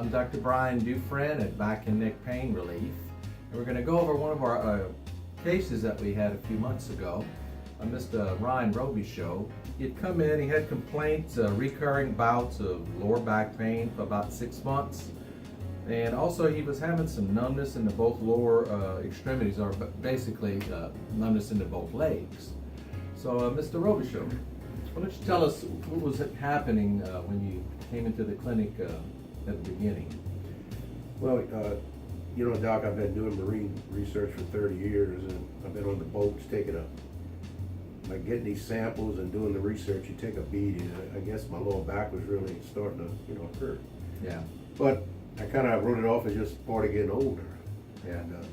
I'm Dr. Bryan Dufrene at Back and Neck Pain Relief, and we're going to go over one of our cases that we had a few months ago. Mr. Ryan Robichaud. He had come in, he had complaints, recurring bouts of lower back pain for about 6 months, and also he was having some numbness in the both lower extremities, or basically numbness into both legs. So Mr. Robichaud, why don't you tell us what was happening when you came into the clinic at the beginning? Well, you know, Doc, I've been doing marine research for 30 years, and I've been on the boats taking like getting these samples and doing the research. You take a beating. I guess my lower back was really starting to, hurt. Yeah. But I kind of wrote it off as just part of getting older. Yeah. And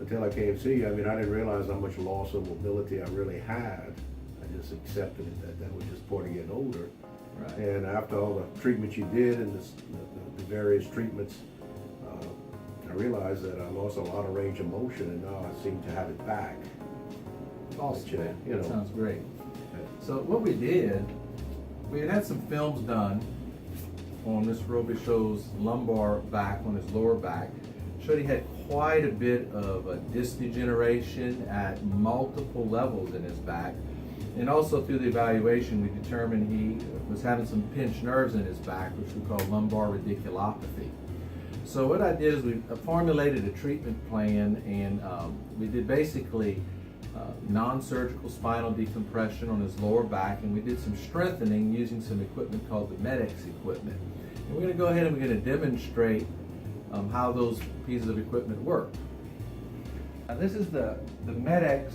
until I came to see you, I mean, I didn't realize how much loss of mobility I really had. I just accepted it that was just part of getting older. Right. And after all the treatments you did and the various treatments, I realized that I lost a lot of range of motion, and now I seem to have it back. Awesome, Which, man. you know, That sounds great. So what we did, we had some films done on Mr. Robichaud's lumbar back, on his lower back. Showed he had quite a bit of a disc degeneration at multiple levels in his back. And also through the evaluation, we determined he was having some pinched nerves in his back, which we call lumbar radiculopathy. So what I did is we formulated a treatment plan, and we did basically non-surgical spinal decompression on his lower back, and we did some strengthening using some equipment called the MEDX equipment. And we're going to go ahead and we're going to demonstrate how those pieces of equipment work. Now, this is the MEDX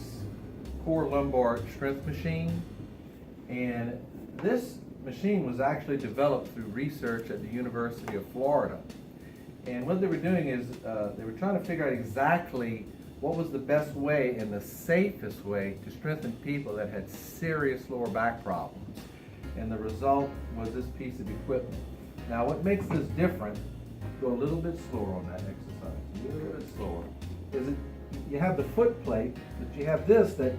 core lumbar strength machine, and this machine was actually developed through research at the University of Florida. And what they were doing is they were trying to figure out exactly what was the best way and the safest way to strengthen people that had serious lower back problems. And the result was this piece of equipment. Now, what makes this different, go a little bit slower on that exercise, a little bit slower, is that you have the foot plate, but you have this that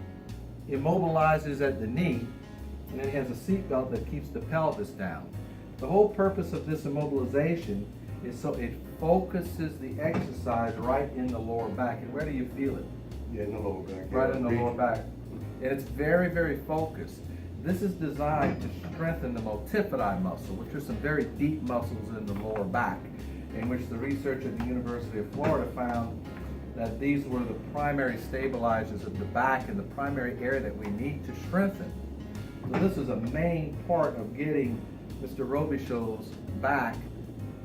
immobilizes at the knee, and it has a seat belt that keeps the pelvis down. The whole purpose of this immobilization is so it focuses the exercise right in the lower back. And where do you feel it? Yeah, in the lower back. Right in the lower back. And it's very, very focused. This is designed to strengthen the multifidi muscle, which are some very deep muscles in the lower back, in which the research at the University of Florida found that these were the primary stabilizers of the back and the primary area that we need to strengthen. So this is a main part of getting Mr. Robichaud's back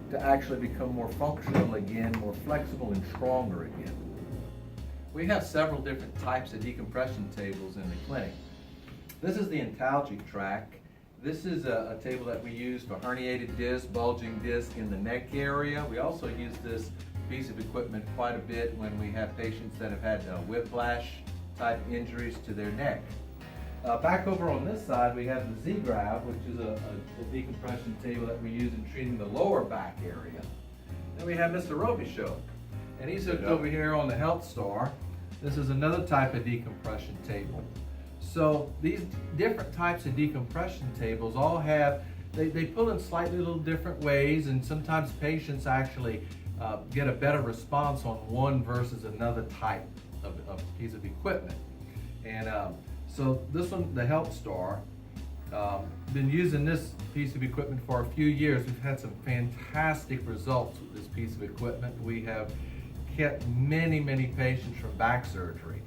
to actually become more functional again, more flexible and stronger again. We have several different types of decompression tables in the clinic. This is the antalgic track. This is a table that we use for herniated disc, bulging disc in the neck area. We also use this piece of equipment quite a bit when we have patients that have had whiplash type injuries to their neck. Back over on this side, we have the Z-Grav, which is a decompression table that we use in treating the lower back area. Then we have Mr. Robichaud, and he's hooked over here on the Health Star. This is another type of decompression table. So these different types of decompression tables all have, they pull in slightly little different ways, and sometimes patients actually get a better response on one versus another type of piece of equipment. And so this one, the Health Star, been using this piece of equipment for a few years. We've had some fantastic results with this piece of equipment. We have kept many, many patients from back surgery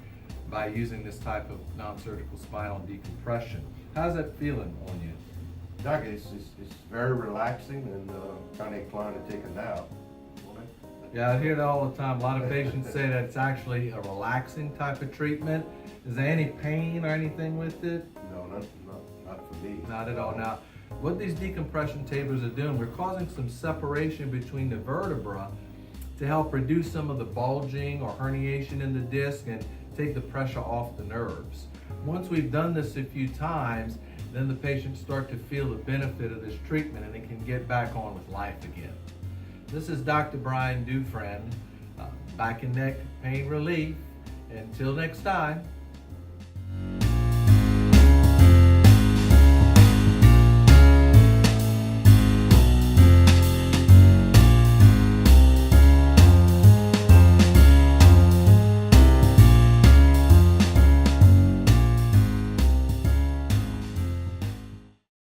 by using this type of non-surgical spinal decompression. How's that feeling on you? Doc, it's very relaxing, and kind of inclined to take a nap. Yeah, I hear that all the time. A lot of patients say that it's actually a relaxing type of treatment. Is there any pain or anything with it? No, not for me. Not at all. Now, what these decompression tables are doing, we're causing some separation between the vertebra to help reduce some of the bulging or herniation in the disc and take the pressure off the nerves. Once we've done this a few times, then the patients start to feel the benefit of this treatment and they can get back on with life again. This is Dr. Bryan Dufrene, Back and Neck Pain Relief. Until next time.